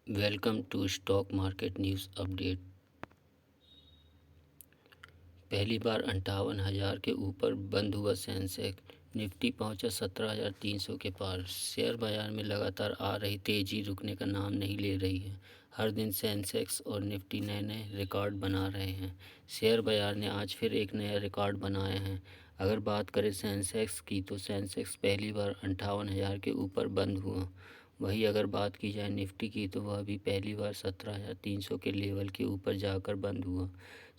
Welcome to stock market news update. पहली बार 58,000 के ऊपर बंद हुआ सेंसेक्स। निफ्टी पहुंचा 17,300 के पार। शेयर बाजार में लगातार आ रही तेजी रुकने का नाम नहीं ले रही है। हर दिन सेंसेक्स और निफ्टी नए नए रिकॉर्ड बना रहे हैं। शेयर बाजार ने आज फिर एक नया रिकॉर्ड बनाया है। अगर बात करें सेंसेक्स की तो सेंसेक्स पहली बार 58,000 के ऊपर बंद हुआ। वहीं अगर बात की जाए निफ्टी की तो वह भी पहली बार 17,300 के लेवल के ऊपर जाकर बंद हुआ।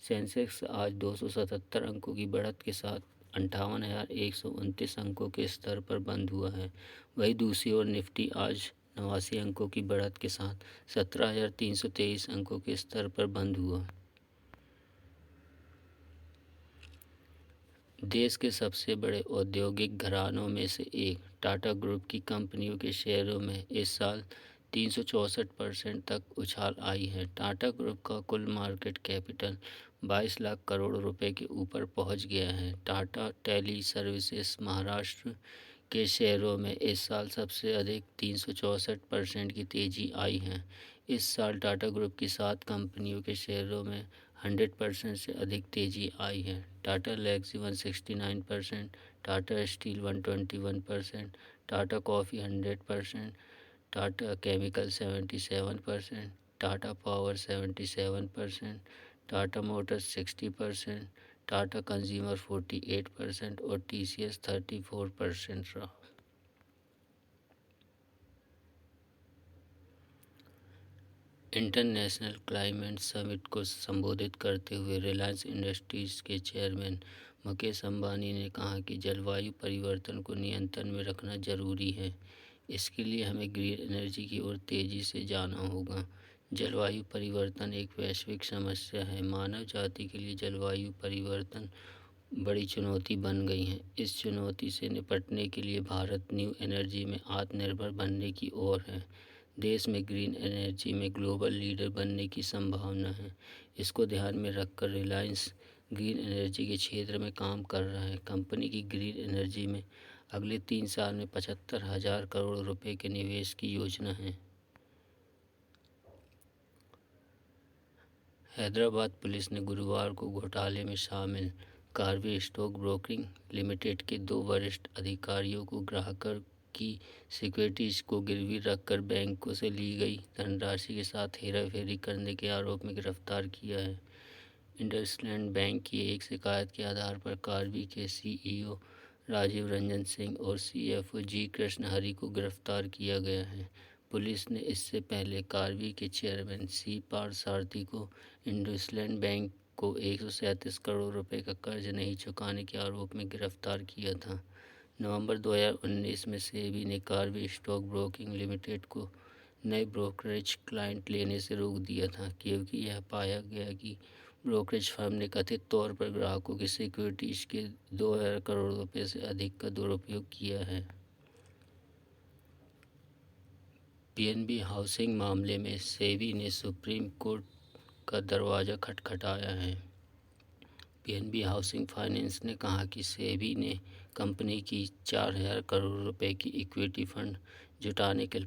सेंसेक्स आज 277 अंकों की बढ़त के साथ 58,129 अंकों के स्तर पर बंद हुआ है। वहीं दूसरी ओर निफ्टी आज 89 अंकों की बढ़त के साथ 17,323 अंकों के स्तर पर बंद हुआ। देश के सबसे बड़े औद्योगिक घरानों में से एक टाटा ग्रुप की कंपनियों के शेयरों में इस साल 364% तक उछाल आई है। टाटा ग्रुप का कुल मार्केट कैपिटल 22 लाख करोड़ रुपए के ऊपर पहुंच गया है। टाटा टेली सर्विसेज महाराष्ट्र के शेयरों में इस साल सबसे अधिक 364% की तेजी आई है। इस साल टाटा ग्रुप की 7 कंपनियों के शेयरों में 100% से अधिक तेजी आई है। Tata Elxsi 169%, Tata steel 121%, Tata coffee 100%, Tata chemical 77%, Tata power 77%, Tata motors 60%, Tata consumer 48% और टीसीएस 34% रहा। इंटरनेशनल क्लाइमेट समिट को संबोधित करते हुए रिलायंस इंडस्ट्रीज के चेयरमैन मुकेश अंबानी ने कहा कि जलवायु परिवर्तन को नियंत्रण में रखना जरूरी है। इसके लिए हमें ग्रीन एनर्जी की ओर तेजी से जाना होगा। जलवायु परिवर्तन एक वैश्विक समस्या है। मानव जाति के लिए जलवायु परिवर्तन बड़ी चुनौती बन गई है। इस चुनौती से निपटने के लिए भारत न्यू एनर्जी में आत्मनिर्भर बनने की ओर है। देश में ग्रीन एनर्जी में ग्लोबल लीडर बनने की संभावना है। इसको ध्यान में रखकर रिलायंस ग्रीन एनर्जी के क्षेत्र में काम कर रहा है। कंपनी की ग्रीन एनर्जी में अगले 3 साल में 75,000 करोड़ रुपए के निवेश की योजना है। हैदराबाद पुलिस ने गुरुवार को घोटाले में शामिल कार्वी स्टॉक ब्रोकिंग लिमिटेड के 2 वरिष्ठ अधिकारियों को ग्राहकों की सिक्योरिटीज को गिरवी रखकर बैंकों से ली गई धनराशि के साथ हेराफेरी करने के आरोप में गिरफ्तार किया है। इंडसलैंड बैंक की एक शिकायत के आधार पर कार्वी के सीईओ राजीव रंजन सिंह और सीएफओ जी कृष्ण हरि को गिरफ्तार किया गया है। पुलिस ने इससे पहले कार्वी के चेयरमैन सी पार्थसारथी को इंडसलैंड बैंक को 137 करोड़ रुपए का कर्ज नहीं चुकाने के आरोप में गिरफ्तार किया था। नवंबर 2019 में सेबी ने कार्वी स्टॉक ब्रोकिंग लिमिटेड को नए ब्रोकरेज क्लाइंट लेने से रोक दिया था, क्योंकि यह पाया गया कि ब्रोकरेज फर्म ने कथित तौर पर ग्राहकों की सिक्योरिटीज के 2,000 करोड़ रुपए से अधिक का दुरुपयोग किया है। पीएनबी हाउसिंग मामले में सेबी ने सुप्रीम कोर्ट का दरवाजा खटखटाया है। पीएनबी हाउसिंग फाइनेंस ने कहा कि सेबी ने कंपनी की 4,000 करोड़ रुपए की इक्विटी फंड जुटाने के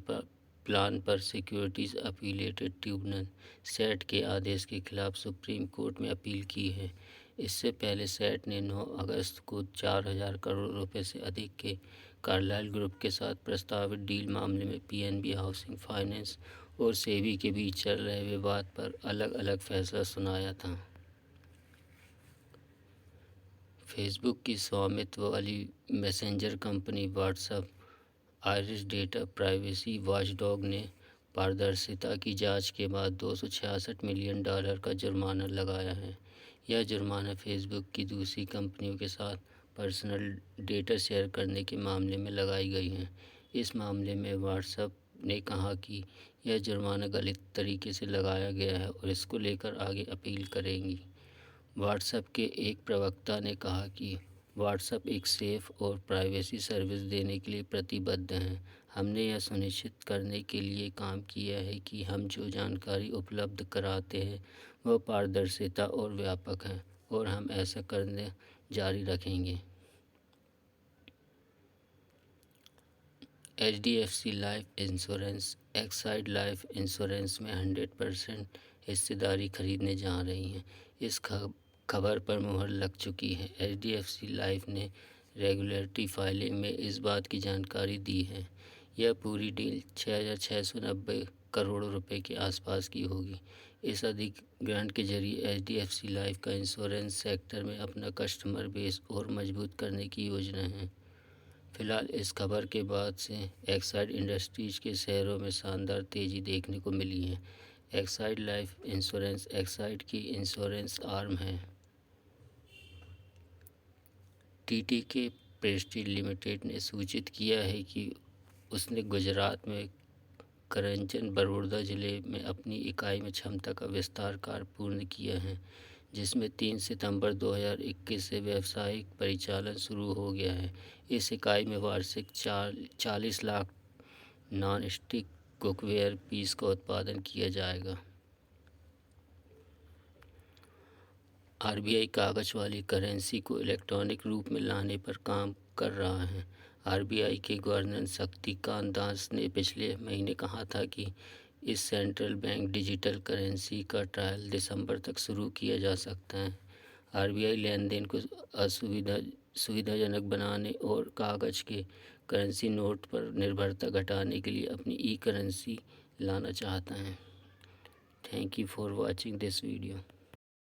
प्लान पर सिक्योरिटीज अपीलेटेड ट्रिब्यूनल सेट के आदेश के खिलाफ सुप्रीम कोर्ट में अपील की है। इससे पहले सेट ने 9 अगस्त को 4,000 करोड़ रुपए से अधिक के कार्लाइल ग्रुप के साथ प्रस्तावित डील मामले में पीएनबी हाउसिंग फाइनेंस और सेबी के बीच चल रहे विवाद पर अलग अलग फैसला सुनाया था। फेसबुक की स्वामित्व वाली messenger company WhatsApp iris data privacy watchdog ने पारदर्शिता की जांच के बाद $266 मिलियन का जुर्माना लगाया है। यह जुर्माना फेसबुक की दूसरी कंपनियों के साथ पर्सनल डेटा शेयर करने के मामले में लगाई गई है। इस मामले में व्हाट्सएप ने कहा कि यह जुर्माना गलत तरीके से लगाया गया है और इसको लेकर आगे अपील करेंगी। व्हाट्सएप के एक प्रवक्ता ने कहा कि व्हाट्सएप एक सेफ और प्राइवेसी सर्विस देने के लिए प्रतिबद्ध है। हमने यह सुनिश्चित करने के लिए काम किया है कि हम जो जानकारी उपलब्ध कराते हैं वह पारदर्शिता और व्यापक है और हम ऐसा करने जारी रखेंगे। HDFC life insurance Exide life insurance में 100% हिस्सेदारी खरीदने जा रही हैं। इस खबर पर मुहर लग चुकी है। HDFC लाइफ ने रेगुलेटरी फाइलिंग में इस बात की जानकारी दी है। यह पूरी डील 6,690 करोड़ रुपए के आसपास की होगी। इस अधिग्रहण के जरिए HDFC लाइफ का इंश्योरेंस सेक्टर में अपना कस्टमर बेस और मजबूत करने की योजना है। फिलहाल इस खबर के बाद से एक्साइड इंडस्ट्रीज के शेयरों में शानदार तेज़ी देखने को मिली है। एक्साइड लाइफ इंश्योरेंस एक्साइड की इंश्योरेंस आर्म है। TTK प्रेस्टीज लिमिटेड ने सूचित किया है कि उसने गुजरात में करंजन बड़ौदा ज़िले में अपनी इकाई में क्षमता का विस्तार कार्य पूर्ण किया है, जिसमें 3 सितंबर 2021 से व्यावसायिक परिचालन शुरू हो गया है। इस इकाई में वार्षिक 40 lakh non stick cookware piece का उत्पादन किया जाएगा। RBI कागज़ वाली करेंसी को इलेक्ट्रॉनिक रूप में लाने पर काम कर रहा है। RBI के गवर्नर शक्तिकांत दास ने पिछले महीने कहा था कि इस सेंट्रल बैंक डिजिटल करेंसी का ट्रायल दिसंबर तक शुरू किया जा सकता है। RBI लेन देन को सुविधाजनक बनाने और कागज़ के करेंसी नोट पर निर्भरता घटाने के लिए अपनी ई करेंसी लाना चाहता है। Thank you for watching this video.